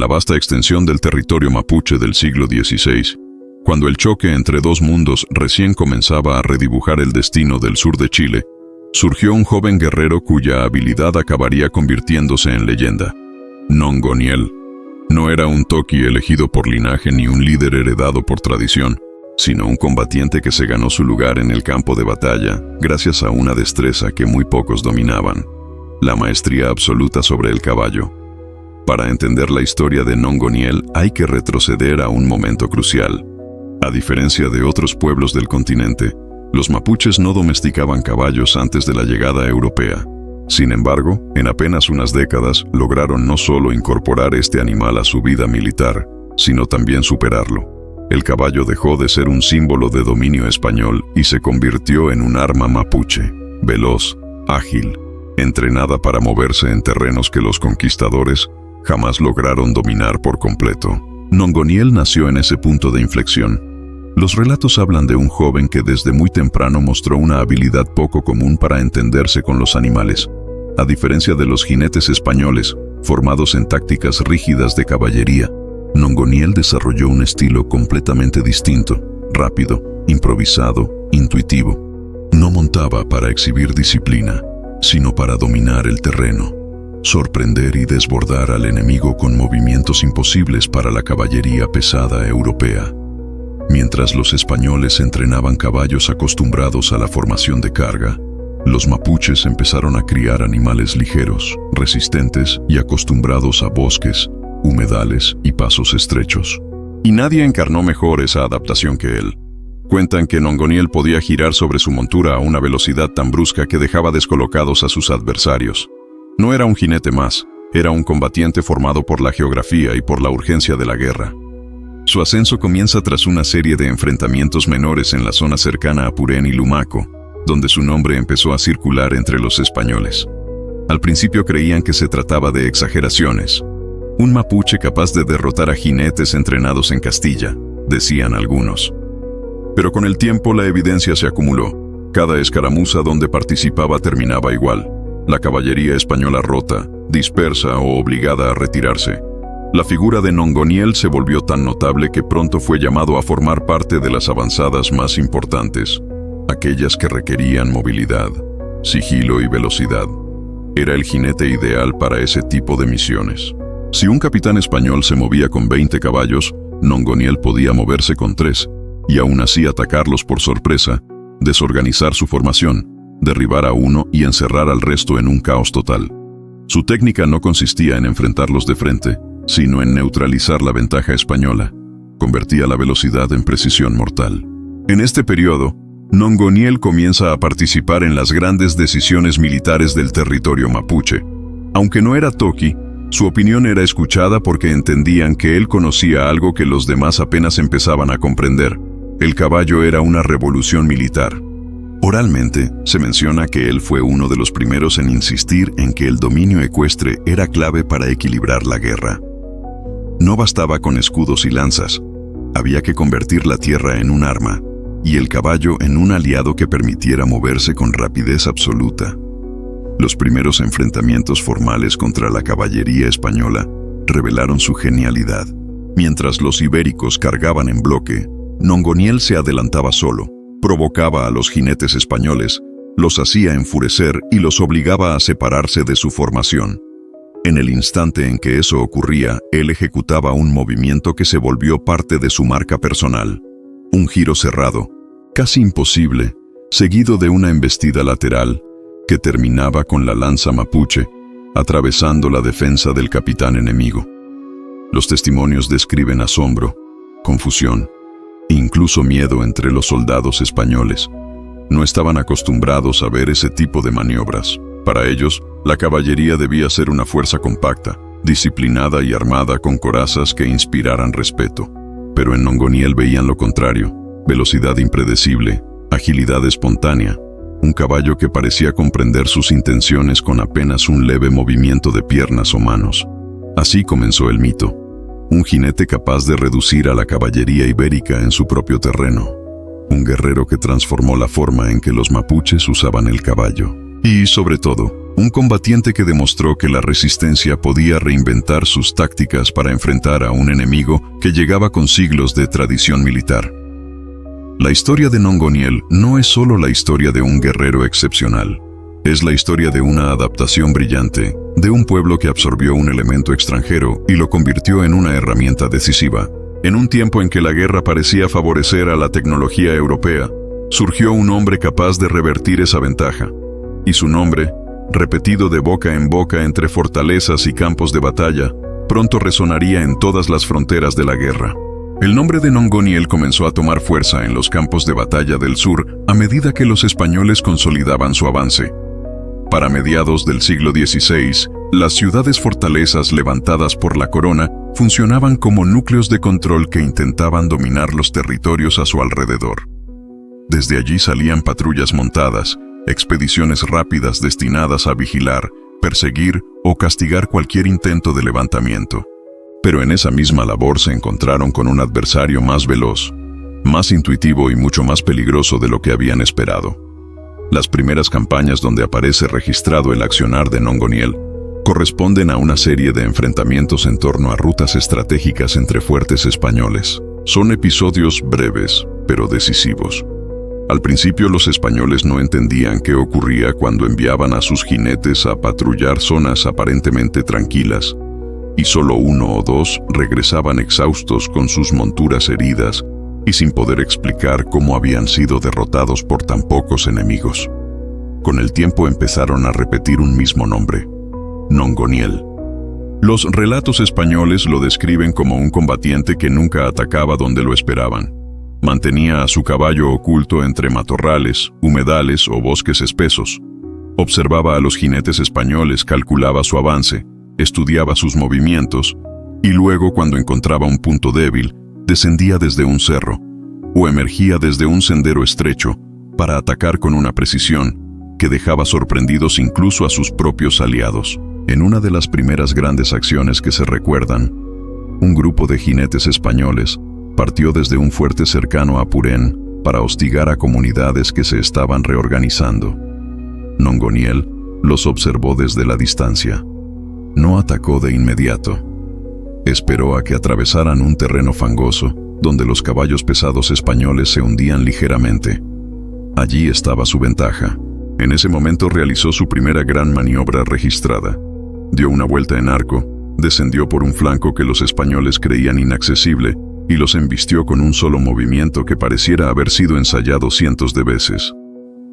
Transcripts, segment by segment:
la vasta extensión del territorio mapuche del siglo XVI, cuando el choque entre dos mundos recién comenzaba a redibujar el destino del sur de Chile, surgió un joven guerrero cuya habilidad acabaría convirtiéndose en leyenda: Nongoniel. No era un toqui elegido por linaje ni un líder heredado por tradición, sino un combatiente que se ganó su lugar en el campo de batalla gracias a una destreza que muy pocos dominaban: la maestría absoluta sobre el caballo. Para entender la historia de Nongoniel hay que retroceder a un momento crucial. A diferencia de otros pueblos del continente, los mapuches no domesticaban caballos antes de la llegada europea. Sin embargo, en apenas unas décadas lograron no solo incorporar este animal a su vida militar, sino también superarlo. El caballo dejó de ser un símbolo de dominio español y se convirtió en un arma mapuche, veloz, ágil, entrenada para moverse en terrenos que los conquistadores jamás lograron dominar por completo. Nongoniel nació en ese punto de inflexión. Los relatos hablan de un joven que desde muy temprano mostró una habilidad poco común para entenderse con los animales. A diferencia de los jinetes españoles, formados en tácticas rígidas de caballería, Nongoniel desarrolló un estilo completamente distinto: rápido, improvisado, intuitivo. No montaba para exhibir disciplina, sino para dominar el terreno, sorprender y desbordar al enemigo con movimientos imposibles para la caballería pesada europea. Mientras los españoles entrenaban caballos acostumbrados a la formación de carga, los mapuches empezaron a criar animales ligeros, resistentes y acostumbrados a bosques, humedales y pasos estrechos. Y nadie encarnó mejor esa adaptación que él. Cuentan que Nongoniel podía girar sobre su montura a una velocidad tan brusca que dejaba descolocados a sus adversarios. No era un jinete más, era un combatiente formado por la geografía y por la urgencia de la guerra. Su ascenso comienza tras una serie de enfrentamientos menores en la zona cercana a Purén y Lumaco, donde su nombre empezó a circular entre los españoles. Al principio creían que se trataba de exageraciones. Un mapuche capaz de derrotar a jinetes entrenados en Castilla, decían algunos. Pero con el tiempo la evidencia se acumuló. Cada escaramuza donde participaba terminaba igual: la caballería española rota, dispersa o obligada a retirarse. La figura de Nongoniel se volvió tan notable que pronto fue llamado a formar parte de las avanzadas más importantes, aquellas que requerían movilidad, sigilo y velocidad. Era el jinete ideal para ese tipo de misiones. Si un capitán español se movía con 20 caballos, Nongoniel podía moverse con 3, y aún así atacarlos por sorpresa, desorganizar su formación, derribar a uno y encerrar al resto en un caos total. Su técnica no consistía en enfrentarlos de frente, sino en neutralizar la ventaja española. Convertía la velocidad en precisión mortal. En este periodo, Nongoniel comienza a participar en las grandes decisiones militares del territorio mapuche. Aunque no era toqui, su opinión era escuchada porque entendían que él conocía algo que los demás apenas empezaban a comprender: el caballo era una revolución militar. Oralmente, se menciona que él fue uno de los primeros en insistir en que el dominio ecuestre era clave para equilibrar la guerra. No bastaba con escudos y lanzas, había que convertir la tierra en un arma, y el caballo en un aliado que permitiera moverse con rapidez absoluta. Los primeros enfrentamientos formales contra la caballería española revelaron su genialidad. Mientras los ibéricos cargaban en bloque, Nongoniel se adelantaba solo, provocaba a los jinetes españoles, los hacía enfurecer y los obligaba a separarse de su formación. En el instante en que eso ocurría, él ejecutaba un movimiento que se volvió parte de su marca personal. Un giro cerrado, casi imposible, seguido de una embestida lateral, que terminaba con la lanza mapuche, atravesando la defensa del capitán enemigo. Los testimonios describen asombro, confusión, e incluso miedo entre los soldados españoles. No estaban acostumbrados a ver ese tipo de maniobras. Para ellos, la caballería debía ser una fuerza compacta, disciplinada y armada con corazas que inspiraran respeto. Pero en Nongoniel veían lo contrario: velocidad impredecible, agilidad espontánea, un caballo que parecía comprender sus intenciones con apenas un leve movimiento de piernas o manos. Así comenzó el mito: un jinete capaz de reducir a la caballería ibérica en su propio terreno. Un guerrero que transformó la forma en que los mapuches usaban el caballo. Y, sobre todo, Un combatiente que demostró que la resistencia podía reinventar sus tácticas para enfrentar a un enemigo que llegaba con siglos de tradición militar. La historia de Nongoniel no es solo la historia de un guerrero excepcional. Es la historia de una adaptación brillante, de un pueblo que absorbió un elemento extranjero y lo convirtió en una herramienta decisiva. En un tiempo en que la guerra parecía favorecer a la tecnología europea, surgió un hombre capaz de revertir esa ventaja. Y su nombre, repetido de boca en boca entre fortalezas y campos de batalla, pronto resonaría en todas las fronteras de la guerra. El nombre de Nongoniel comenzó a tomar fuerza en los campos de batalla del sur a medida que los españoles consolidaban su avance. Para mediados del siglo XVI, las ciudades fortalezas levantadas por la corona funcionaban como núcleos de control que intentaban dominar los territorios a su alrededor. Desde allí salían patrullas montadas, expediciones rápidas destinadas a vigilar, perseguir o castigar cualquier intento de levantamiento. Pero en esa misma labor se encontraron con un adversario más veloz, más intuitivo y mucho más peligroso de lo que habían esperado. Las primeras campañas donde aparece registrado el accionar de Nongoniel corresponden a una serie de enfrentamientos en torno a rutas estratégicas entre fuertes españoles. Son episodios breves, pero decisivos. Al principio los españoles no entendían qué ocurría cuando enviaban a sus jinetes a patrullar zonas aparentemente tranquilas, y solo uno o dos regresaban exhaustos con sus monturas heridas y sin poder explicar cómo habían sido derrotados por tan pocos enemigos. Con el tiempo empezaron a repetir un mismo nombre: Nongoniel. Los relatos españoles lo describen como un combatiente que nunca atacaba donde lo esperaban. Mantenía a su caballo oculto entre matorrales, humedales o bosques espesos. Observaba a los jinetes españoles, calculaba su avance, estudiaba sus movimientos, y luego, cuando encontraba un punto débil, descendía desde un cerro, o emergía desde un sendero estrecho, para atacar con una precisión que dejaba sorprendidos incluso a sus propios aliados. En una de las primeras grandes acciones que se recuerdan, un grupo de jinetes españoles partió desde un fuerte cercano a Purén para hostigar a comunidades que se estaban reorganizando. Nongoniel los observó desde la distancia. No atacó de inmediato. Esperó a que atravesaran un terreno fangoso, donde los caballos pesados españoles se hundían ligeramente. Allí estaba su ventaja. En ese momento realizó su primera gran maniobra registrada. Dio una vuelta en arco, descendió por un flanco que los españoles creían inaccesible y los embistió con un solo movimiento que pareciera haber sido ensayado cientos de veces.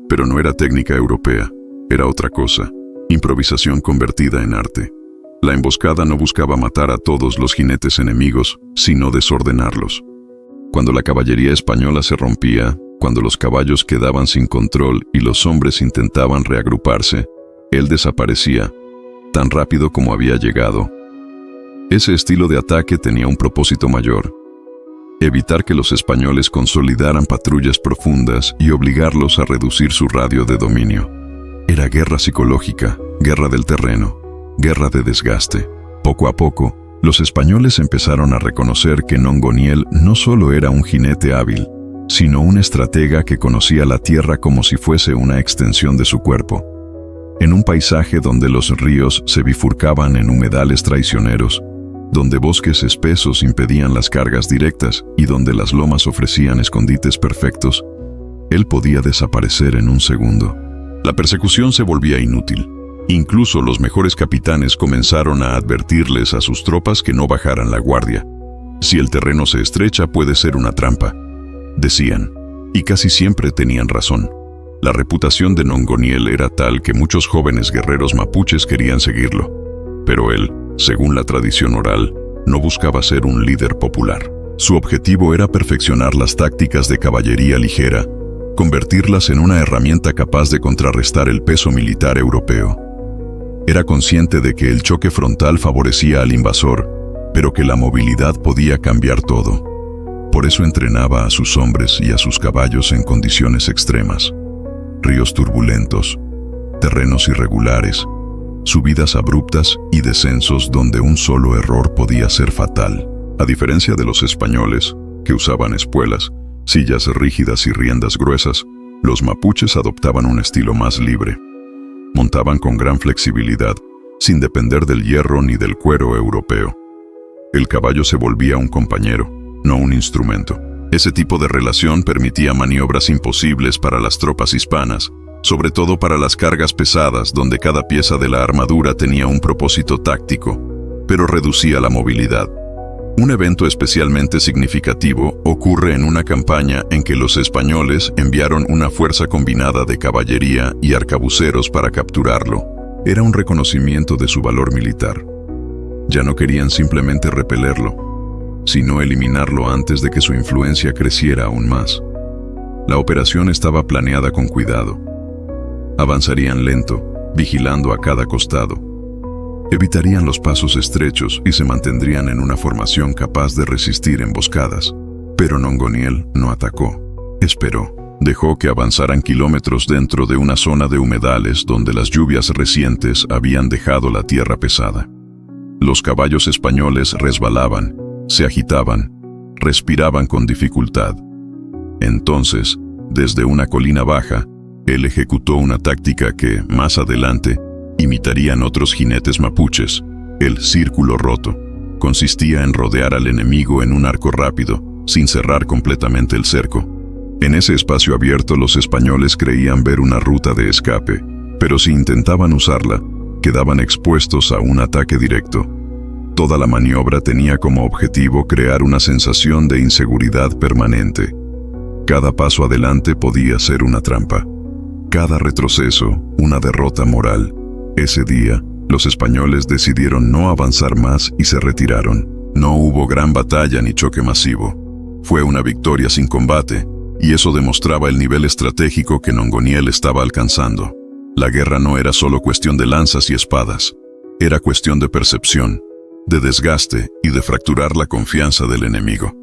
Pero no era técnica europea, era otra cosa: improvisación convertida en arte. La emboscada no buscaba matar a todos los jinetes enemigos, sino desordenarlos. Cuando la caballería española se rompía, cuando los caballos quedaban sin control y los hombres intentaban reagruparse, él desaparecía, tan rápido como había llegado. Ese estilo de ataque tenía un propósito mayor: evitar que los españoles consolidaran patrullas profundas y obligarlos a reducir su radio de dominio. Era guerra psicológica, guerra del terreno, guerra de desgaste. Poco a poco, los españoles empezaron a reconocer que Nongoniel no solo era un jinete hábil, sino un estratega que conocía la tierra como si fuese una extensión de su cuerpo. En un paisaje donde los ríos se bifurcaban en humedales traicioneros, donde bosques espesos impedían las cargas directas y donde las lomas ofrecían escondites perfectos, él podía desaparecer en un segundo. La persecución se volvía inútil. Incluso los mejores capitanes comenzaron a advertirles a sus tropas que no bajaran la guardia. Si el terreno se estrecha, puede ser una trampa, decían, y casi siempre tenían razón. La reputación de Nongoniel era tal que muchos jóvenes guerreros mapuches querían seguirlo. Pero él, según la tradición oral, no buscaba ser un líder popular. Su objetivo era perfeccionar las tácticas de caballería ligera, convertirlas en una herramienta capaz de contrarrestar el peso militar europeo. Era consciente de que el choque frontal favorecía al invasor, pero que la movilidad podía cambiar todo. Por eso entrenaba a sus hombres y a sus caballos en condiciones extremas: ríos turbulentos, terrenos irregulares, subidas abruptas y descensos donde un solo error podía ser fatal. A diferencia de los españoles, que usaban espuelas, sillas rígidas y riendas gruesas, los mapuches adoptaban un estilo más libre. Montaban con gran flexibilidad, sin depender del hierro ni del cuero europeo. El caballo se volvía un compañero, no un instrumento. Ese tipo de relación permitía maniobras imposibles para las tropas hispanas, sobre todo para las cargas pesadas donde cada pieza de la armadura tenía un propósito táctico, pero reducía la movilidad. Un evento especialmente significativo ocurre en una campaña en que los españoles enviaron una fuerza combinada de caballería y arcabuceros para capturarlo. Era un reconocimiento de su valor militar. Ya no querían simplemente repelerlo, sino eliminarlo antes de que su influencia creciera aún más. La operación estaba planeada con cuidado. Avanzarían lento, vigilando a cada costado. Evitarían los pasos estrechos y se mantendrían en una formación capaz de resistir emboscadas. Pero Nongoniel no atacó. Esperó. Dejó que avanzaran kilómetros dentro de una zona de humedales donde las lluvias recientes habían dejado la tierra pesada. Los caballos españoles resbalaban, se agitaban, respiraban con dificultad. Entonces, desde una colina baja, él ejecutó una táctica que, más adelante, imitarían otros jinetes mapuches, el círculo roto. Consistía en rodear al enemigo en un arco rápido, sin cerrar completamente el cerco. En ese espacio abierto los españoles creían ver una ruta de escape, pero si intentaban usarla, quedaban expuestos a un ataque directo. Toda la maniobra tenía como objetivo crear una sensación de inseguridad permanente. Cada paso adelante podía ser una trampa. Cada retroceso, una derrota moral. Ese día, los españoles decidieron no avanzar más y se retiraron. No hubo gran batalla ni choque masivo. Fue una victoria sin combate, y eso demostraba el nivel estratégico que Nongoniel estaba alcanzando. La guerra no era solo cuestión de lanzas y espadas, era cuestión de percepción, de desgaste y de fracturar la confianza del enemigo.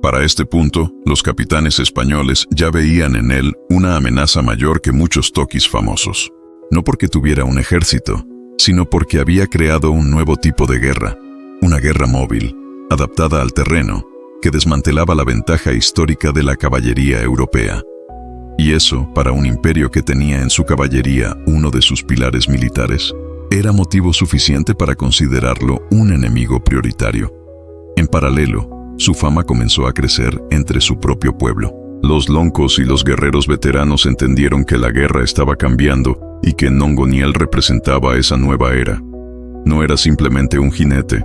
Para este punto, los capitanes españoles ya veían en él una amenaza mayor que muchos toquis famosos. No porque tuviera un ejército, sino porque había creado un nuevo tipo de guerra, una guerra móvil, adaptada al terreno, que desmantelaba la ventaja histórica de la caballería europea. Y eso, para un imperio que tenía en su caballería uno de sus pilares militares, era motivo suficiente para considerarlo un enemigo prioritario. En paralelo, su fama comenzó a crecer entre su propio pueblo. Los loncos y los guerreros veteranos entendieron que la guerra estaba cambiando y que Nongoniel representaba esa nueva era. No era simplemente un jinete,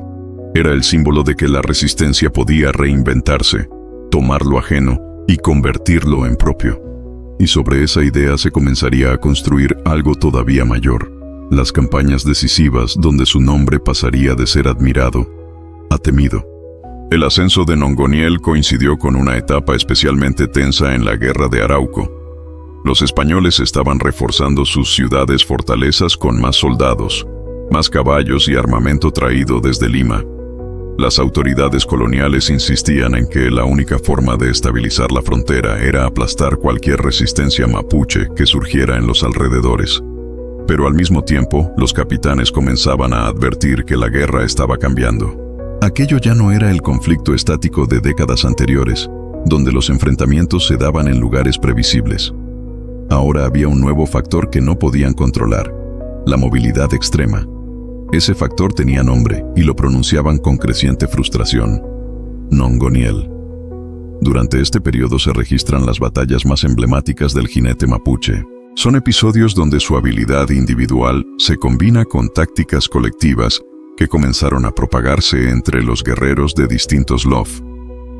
era el símbolo de que la resistencia podía reinventarse, tomar lo ajeno y convertirlo en propio. Y sobre esa idea se comenzaría a construir algo todavía mayor, las campañas decisivas donde su nombre pasaría de ser admirado a temido. El ascenso de Nongoniel coincidió con una etapa especialmente tensa en la Guerra de Arauco. Los españoles estaban reforzando sus ciudades-fortalezas con más soldados, más caballos y armamento traído desde Lima. Las autoridades coloniales insistían en que la única forma de estabilizar la frontera era aplastar cualquier resistencia mapuche que surgiera en los alrededores. Pero al mismo tiempo, los capitanes comenzaban a advertir que la guerra estaba cambiando. Aquello ya no era el conflicto estático de décadas anteriores, donde los enfrentamientos se daban en lugares previsibles. Ahora había un nuevo factor que no podían controlar: la movilidad extrema. Ese factor tenía nombre y lo pronunciaban con creciente frustración: Nongoniel. Durante este periodo se registran las batallas más emblemáticas del jinete mapuche. Son episodios donde su habilidad individual se combina con tácticas colectivas que comenzaron a propagarse entre los guerreros de distintos LOF.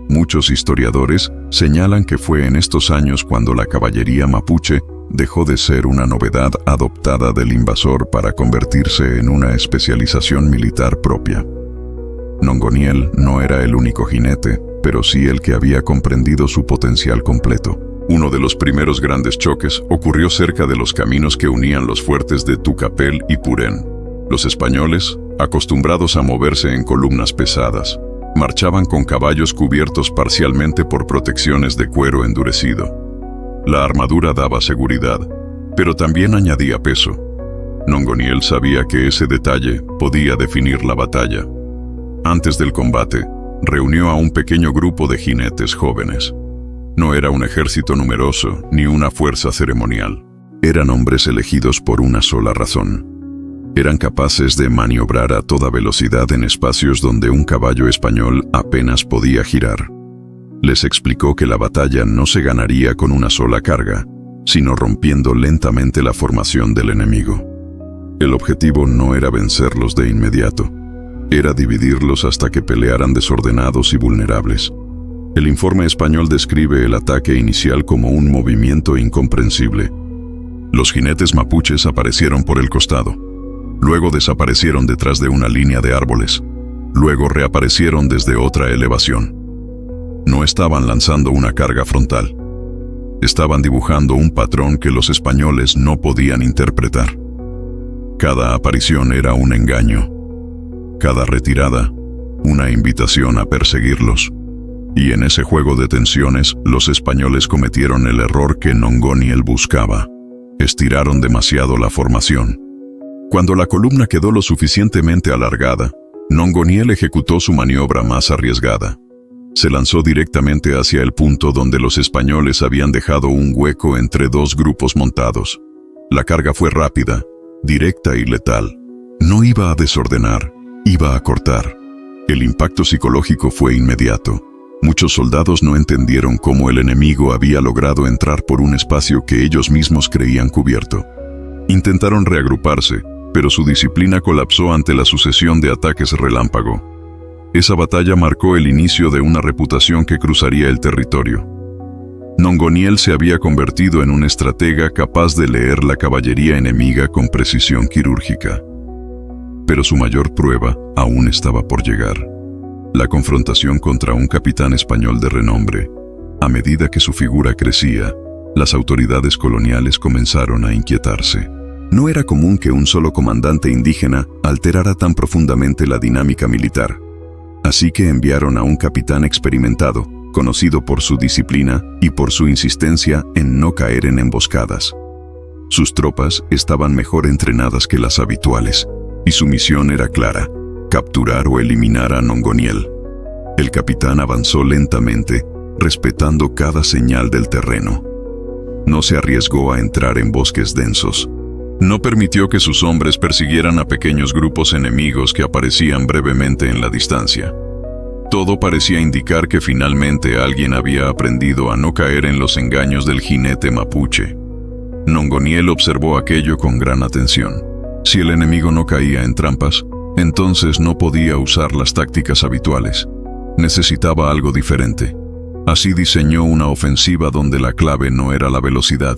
Muchos historiadores señalan que fue en estos años cuando la caballería mapuche dejó de ser una novedad adoptada del invasor para convertirse en una especialización militar propia. Nongoniel no era el único jinete, pero sí el que había comprendido su potencial completo. Uno de los primeros grandes choques ocurrió cerca de los caminos que unían los fuertes de Tucapel y Purén. Los españoles, acostumbrados a moverse en columnas pesadas, marchaban con caballos cubiertos parcialmente por protecciones de cuero endurecido. La armadura daba seguridad, pero también añadía peso. Nongoniel sabía que ese detalle podía definir la batalla. Antes del combate, reunió a un pequeño grupo de jinetes jóvenes. No era un ejército numeroso ni una fuerza ceremonial. Eran hombres elegidos por una sola razón. Eran capaces de maniobrar a toda velocidad en espacios donde un caballo español apenas podía girar. Les explicó que la batalla no se ganaría con una sola carga, sino rompiendo lentamente la formación del enemigo. El objetivo no era vencerlos de inmediato, era dividirlos hasta que pelearan desordenados y vulnerables. El informe español describe el ataque inicial como un movimiento incomprensible. Los jinetes mapuches aparecieron por el costado. Luego desaparecieron detrás de una línea de árboles. Luego reaparecieron desde otra elevación. No estaban lanzando una carga frontal. Estaban dibujando un patrón que los españoles no podían interpretar. Cada aparición era un engaño. Cada retirada, una invitación a perseguirlos. Y en ese juego de tensiones, los españoles cometieron el error que Nongoniel buscaba. Estiraron demasiado la formación. Cuando la columna quedó lo suficientemente alargada, Nongoniel ejecutó su maniobra más arriesgada. Se lanzó directamente hacia el punto donde los españoles habían dejado un hueco entre dos grupos montados. La carga fue rápida, directa y letal. No iba a desordenar, iba a cortar. El impacto psicológico fue inmediato. Muchos soldados no entendieron cómo el enemigo había logrado entrar por un espacio que ellos mismos creían cubierto. Intentaron reagruparse, pero su disciplina colapsó ante la sucesión de ataques relámpago. Esa batalla marcó el inicio de una reputación que cruzaría el territorio. Nongoniel se había convertido en un estratega capaz de leer la caballería enemiga con precisión quirúrgica. Pero su mayor prueba aún estaba por llegar. La confrontación contra un capitán español de renombre. A medida que su figura crecía, las autoridades coloniales comenzaron a inquietarse. No era común que un solo comandante indígena alterara tan profundamente la dinámica militar. Así que enviaron a un capitán experimentado, conocido por su disciplina y por su insistencia en no caer en emboscadas. Sus tropas estaban mejor entrenadas que las habituales, y su misión era clara: capturar o eliminar a Nongoniel. El capitán avanzó lentamente, respetando cada señal del terreno. No se arriesgó a entrar en bosques densos. No permitió que sus hombres persiguieran a pequeños grupos enemigos que aparecían brevemente en la distancia. Todo parecía indicar que finalmente alguien había aprendido a no caer en los engaños del jinete mapuche. Nongoniel observó aquello con gran atención. Si el enemigo no caía en trampas, entonces no podía usar las tácticas habituales. Necesitaba algo diferente. Así diseñó una ofensiva donde la clave no era la velocidad,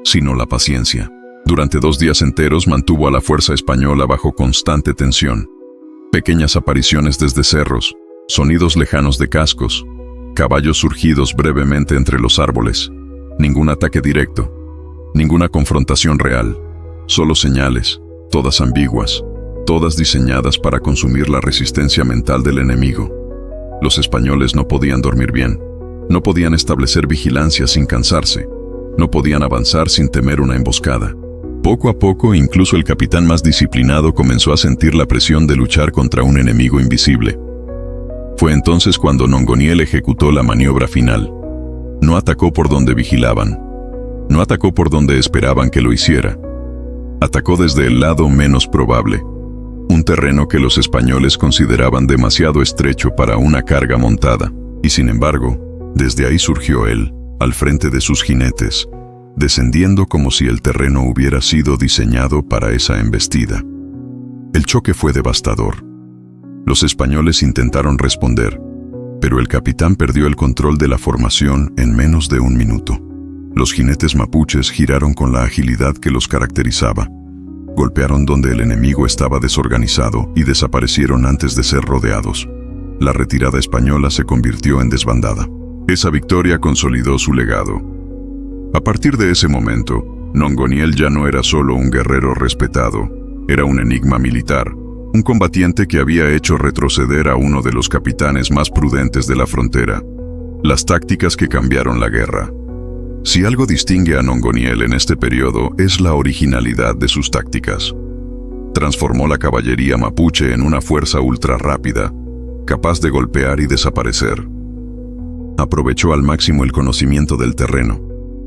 sino la paciencia. Durante 2 días enteros mantuvo a la fuerza española bajo constante tensión. Pequeñas apariciones desde cerros, sonidos lejanos de cascos, caballos surgidos brevemente entre los árboles. Ningún ataque directo, ninguna confrontación real, solo señales, todas ambiguas, todas diseñadas para consumir la resistencia mental del enemigo. Los españoles no podían dormir bien, no podían establecer vigilancia sin cansarse, no podían avanzar sin temer una emboscada. Poco a poco, incluso el capitán más disciplinado comenzó a sentir la presión de luchar contra un enemigo invisible. Fue entonces cuando Nongoniel ejecutó la maniobra final. No atacó por donde vigilaban, no atacó por donde esperaban que lo hiciera. Atacó desde el lado menos probable, un terreno que los españoles consideraban demasiado estrecho para una carga montada. Y sin embargo, desde ahí surgió él, al frente de sus jinetes, descendiendo como si el terreno hubiera sido diseñado para esa embestida. El choque fue devastador. Los españoles intentaron responder, pero el capitán perdió el control de la formación en menos de 1 minuto. Los jinetes mapuches giraron con la agilidad que los caracterizaba. Golpearon donde el enemigo estaba desorganizado y desaparecieron antes de ser rodeados. La retirada española se convirtió en desbandada. Esa victoria consolidó su legado. A partir de ese momento, Nongoniel ya no era solo un guerrero respetado, era un enigma militar, un combatiente que había hecho retroceder a uno de los capitanes más prudentes de la frontera. Las tácticas que cambiaron la guerra. Si algo distingue a Nongoniel en este periodo es la originalidad de sus tácticas. Transformó la caballería mapuche en una fuerza ultra rápida, capaz de golpear y desaparecer. Aprovechó al máximo el conocimiento del terreno,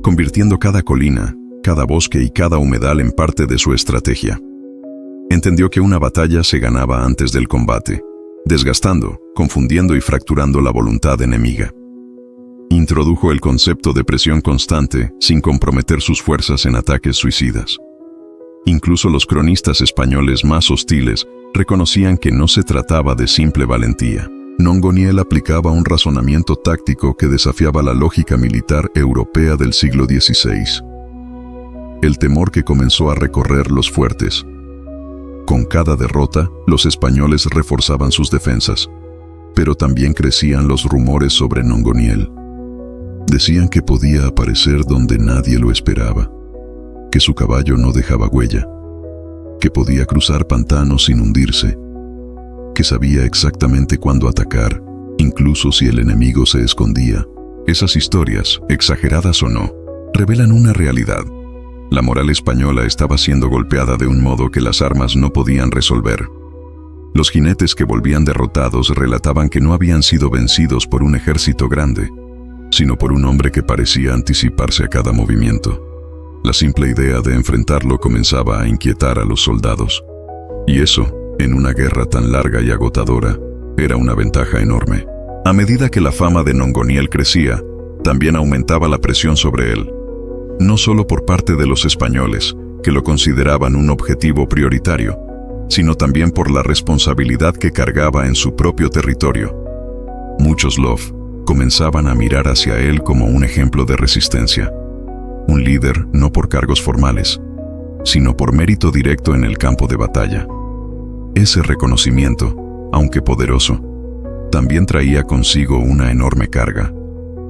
convirtiendo cada colina, cada bosque y cada humedal en parte de su estrategia. Entendió que una batalla se ganaba antes del combate, desgastando, confundiendo y fracturando la voluntad enemiga. Introdujo el concepto de presión constante sin comprometer sus fuerzas en ataques suicidas. Incluso los cronistas españoles más hostiles reconocían que no se trataba de simple valentía. Nongoniel aplicaba un razonamiento táctico que desafiaba la lógica militar europea del siglo XVI. El temor que comenzó a recorrer los fuertes. Con cada derrota, los españoles reforzaban sus defensas, pero también crecían los rumores sobre Nongoniel. Decían que podía aparecer donde nadie lo esperaba, que su caballo no dejaba huella, que podía cruzar pantanos sin hundirse, que sabía exactamente cuándo atacar, incluso si el enemigo se escondía. Esas historias, exageradas o no, revelan una realidad. La moral española estaba siendo golpeada de un modo que las armas no podían resolver. Los jinetes que volvían derrotados relataban que no habían sido vencidos por un ejército grande, sino por un hombre que parecía anticiparse a cada movimiento. La simple idea de enfrentarlo comenzaba a inquietar a los soldados. Y eso, en una guerra tan larga y agotadora, era una ventaja enorme. A medida que la fama de Nongoniel crecía, también aumentaba la presión sobre él. No solo por parte de los españoles, que lo consideraban un objetivo prioritario, sino también por la responsabilidad que cargaba en su propio territorio. Muchos Lov comenzaban a mirar hacia él como un ejemplo de resistencia. Un líder no por cargos formales, sino por mérito directo en el campo de batalla. Ese reconocimiento, aunque poderoso, también traía consigo una enorme carga: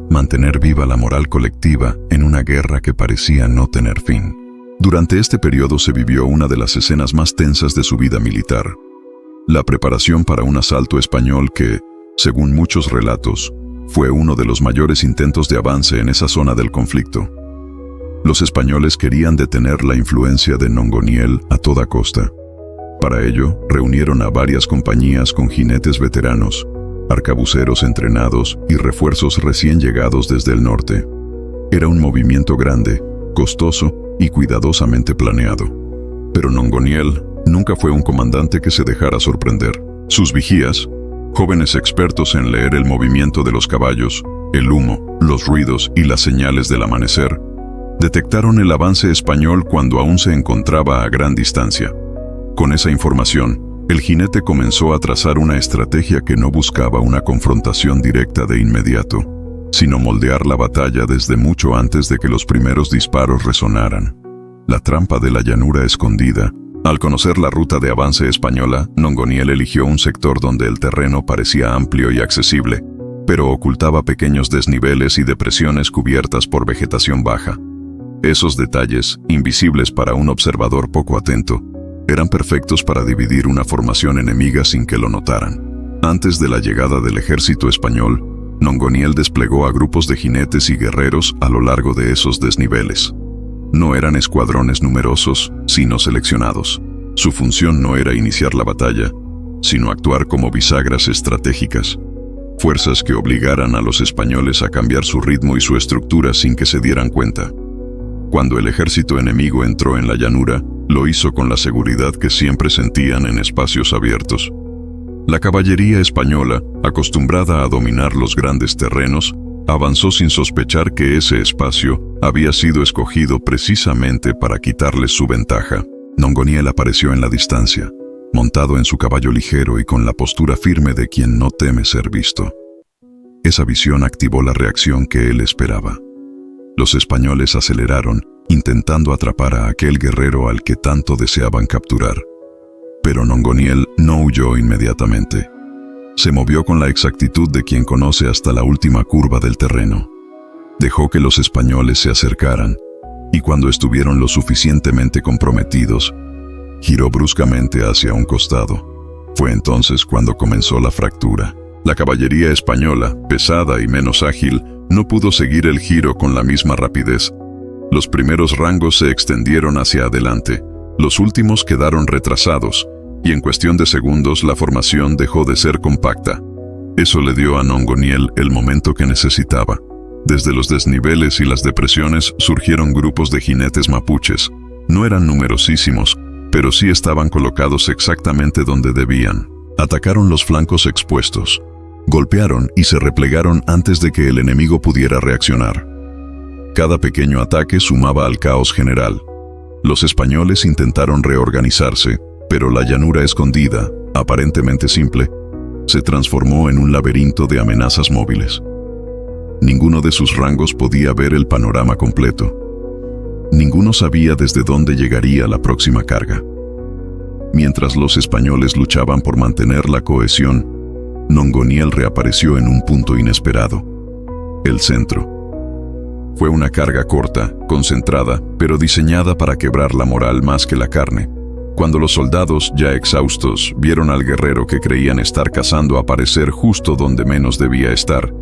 mantener viva la moral colectiva en una guerra que parecía no tener fin. Durante este periodo se vivió una de las escenas más tensas de su vida militar: la preparación para un asalto español que, según muchos relatos, fue uno de los mayores intentos de avance en esa zona del conflicto. Los españoles querían detener la influencia de Nongoniel a toda costa. Para ello, reunieron a varias compañías con jinetes veteranos, arcabuceros entrenados y refuerzos recién llegados desde el norte. Era un movimiento grande, costoso y cuidadosamente planeado. Pero Nongoniel nunca fue un comandante que se dejara sorprender. Sus vigías, jóvenes expertos en leer el movimiento de los caballos, el humo, los ruidos y las señales del amanecer, detectaron el avance español cuando aún se encontraba a gran distancia. Con esa información, el jinete comenzó a trazar una estrategia que no buscaba una confrontación directa de inmediato, sino moldear la batalla desde mucho antes de que los primeros disparos resonaran. La trampa de la llanura escondida. Al conocer la ruta de avance española, Nongoniel eligió un sector donde el terreno parecía amplio y accesible, pero ocultaba pequeños desniveles y depresiones cubiertas por vegetación baja. Esos detalles, invisibles para un observador poco atento, eran perfectos para dividir una formación enemiga sin que lo notaran. Antes de la llegada del ejército español, Nongoniel desplegó a grupos de jinetes y guerreros a lo largo de esos desniveles. No eran escuadrones numerosos, sino seleccionados. Su función no era iniciar la batalla, sino actuar como bisagras estratégicas, fuerzas que obligaran a los españoles a cambiar su ritmo y su estructura sin que se dieran cuenta. Cuando el ejército enemigo entró en la llanura, lo hizo con la seguridad que siempre sentían en espacios abiertos. La caballería española, acostumbrada a dominar los grandes terrenos, avanzó sin sospechar que ese espacio había sido escogido precisamente para quitarles su ventaja. Nongoniel apareció en la distancia, montado en su caballo ligero y con la postura firme de quien no teme ser visto. Esa visión activó la reacción que él esperaba. Los españoles aceleraron, intentando atrapar a aquel guerrero al que tanto deseaban capturar. Pero Nongoniel no huyó inmediatamente. Se movió con la exactitud de quien conoce hasta la última curva del terreno. Dejó que los españoles se acercaran, y cuando estuvieron lo suficientemente comprometidos, giró bruscamente hacia un costado. Fue entonces cuando comenzó la fractura. La caballería española, pesada y menos ágil, no pudo seguir el giro con la misma rapidez. Los primeros rangos se extendieron hacia adelante, los últimos quedaron retrasados, y en cuestión de segundos la formación dejó de ser compacta. Eso le dio a Nongoniel el momento que necesitaba. Desde los desniveles y las depresiones surgieron grupos de jinetes mapuches. No eran numerosísimos, pero sí estaban colocados exactamente donde debían. Atacaron los flancos expuestos, golpearon y se replegaron antes de que el enemigo pudiera reaccionar. Cada pequeño ataque sumaba al caos general. Los españoles intentaron reorganizarse, pero la llanura escondida, aparentemente simple, se transformó en un laberinto de amenazas móviles. Ninguno de sus rangos podía ver el panorama completo. Ninguno sabía desde dónde llegaría la próxima carga. Mientras los españoles luchaban por mantener la cohesión, Nongoniel reapareció en un punto inesperado: el centro. Fue una carga corta, concentrada, pero diseñada para quebrar la moral más que la carne. Cuando los soldados, ya exhaustos, vieron al guerrero que creían estar cazando aparecer justo donde menos debía estar,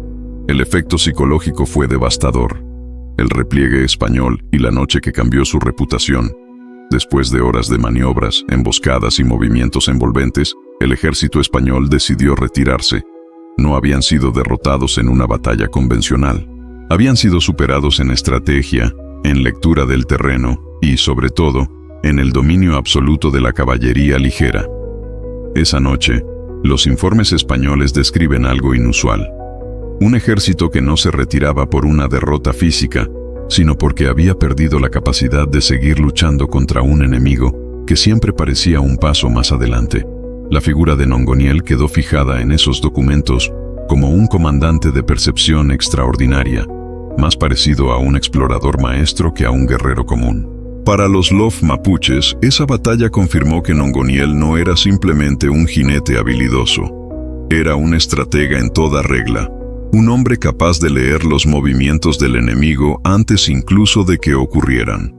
el efecto psicológico fue devastador. El repliegue español y la noche que cambió su reputación. Después de horas de maniobras, emboscadas y movimientos envolventes, el ejército español decidió retirarse. No habían sido derrotados en una batalla convencional. Habían sido superados en estrategia, en lectura del terreno y, sobre todo, en el dominio absoluto de la caballería ligera. Esa noche, los informes españoles describen algo inusual. Un ejército que no se retiraba por una derrota física, sino porque había perdido la capacidad de seguir luchando contra un enemigo que siempre parecía un paso más adelante. La figura de Nongoniel quedó fijada en esos documentos como un comandante de percepción extraordinaria, más parecido a un explorador maestro que a un guerrero común. Para los Lof mapuches, esa batalla confirmó que Nongoniel no era simplemente un jinete habilidoso. Era un estratega en toda regla. Un hombre capaz de leer los movimientos del enemigo antes incluso de que ocurrieran.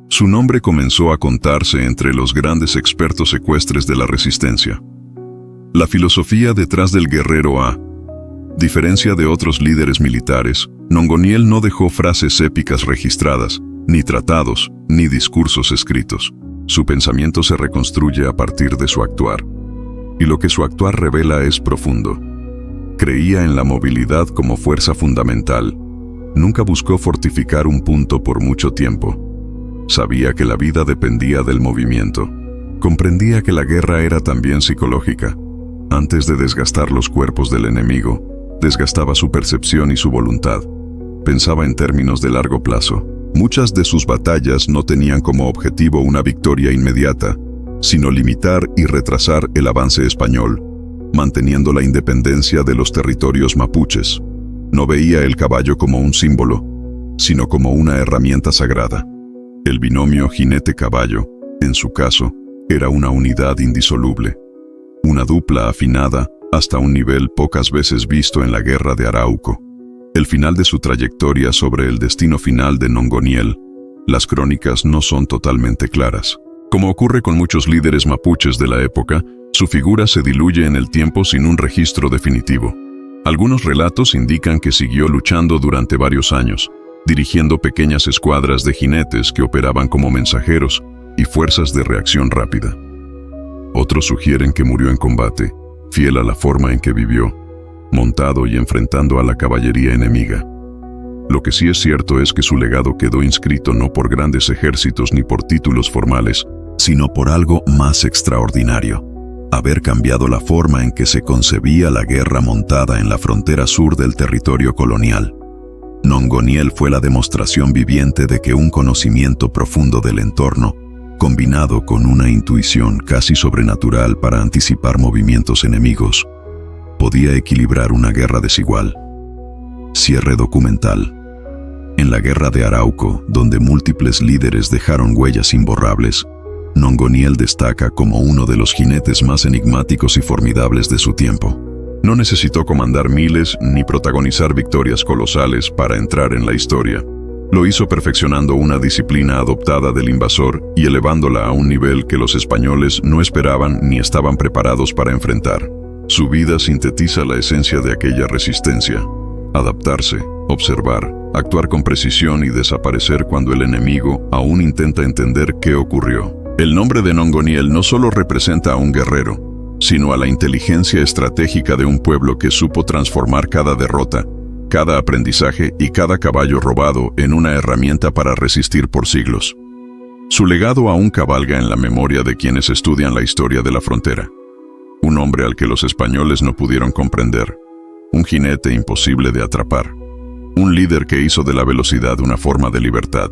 Su nombre comenzó a contarse entre los grandes expertos ecuestres de la resistencia. La filosofía detrás del guerrero A. Diferencia de otros líderes militares, Nongoniel no dejó frases épicas registradas, ni tratados, ni discursos escritos. Su pensamiento se reconstruye a partir de su actuar. Y lo que su actuar revela es profundo. Creía en la movilidad como fuerza fundamental. Nunca buscó fortificar un punto por mucho tiempo. Sabía que la vida dependía del movimiento. Comprendía que la guerra era también psicológica. Antes de desgastar los cuerpos del enemigo, desgastaba su percepción y su voluntad. Pensaba en términos de largo plazo. Muchas de sus batallas no tenían como objetivo una victoria inmediata, sino limitar y retrasar el avance español, manteniendo la independencia de los territorios mapuches. No veía el caballo como un símbolo, sino como una herramienta sagrada. El binomio jinete-caballo, en su caso, era una unidad indisoluble. Una dupla afinada hasta un nivel pocas veces visto en la guerra de Arauco. El final de su trayectoria sobre el destino final de Nongoniel, las crónicas no son totalmente claras. Como ocurre con muchos líderes mapuches de la época, su figura se diluye en el tiempo sin un registro definitivo. Algunos relatos indican que siguió luchando durante varios años, dirigiendo pequeñas escuadras de jinetes que operaban como mensajeros y fuerzas de reacción rápida. Otros sugieren que murió en combate, fiel a la forma en que vivió, montado y enfrentando a la caballería enemiga. Lo que sí es cierto es que su legado quedó inscrito no por grandes ejércitos ni por títulos formales, sino por algo más extraordinario: haber cambiado la forma en que se concebía la guerra montada en la frontera sur del territorio colonial. Nongoniel fue la demostración viviente de que un conocimiento profundo del entorno, combinado con una intuición casi sobrenatural para anticipar movimientos enemigos, podía equilibrar una guerra desigual. Cierre documental. En la guerra de Arauco, donde múltiples líderes dejaron huellas imborrables, Nongoniel destaca como uno de los jinetes más enigmáticos y formidables de su tiempo. No necesitó comandar miles ni protagonizar victorias colosales para entrar en la historia. Lo hizo perfeccionando una disciplina adoptada del invasor y elevándola a un nivel que los españoles no esperaban ni estaban preparados para enfrentar. Su vida sintetiza la esencia de aquella resistencia: adaptarse, observar, actuar con precisión y desaparecer cuando el enemigo aún intenta entender qué ocurrió. El nombre de Nongoniel no solo representa a un guerrero, sino a la inteligencia estratégica de un pueblo que supo transformar cada derrota cada aprendizaje y cada caballo robado en una herramienta para resistir por siglos. Su legado aún cabalga en la memoria de quienes estudian la historia de la frontera. Un hombre al que los españoles no pudieron comprender, un jinete imposible de atrapar, un líder que hizo de la velocidad una forma de libertad.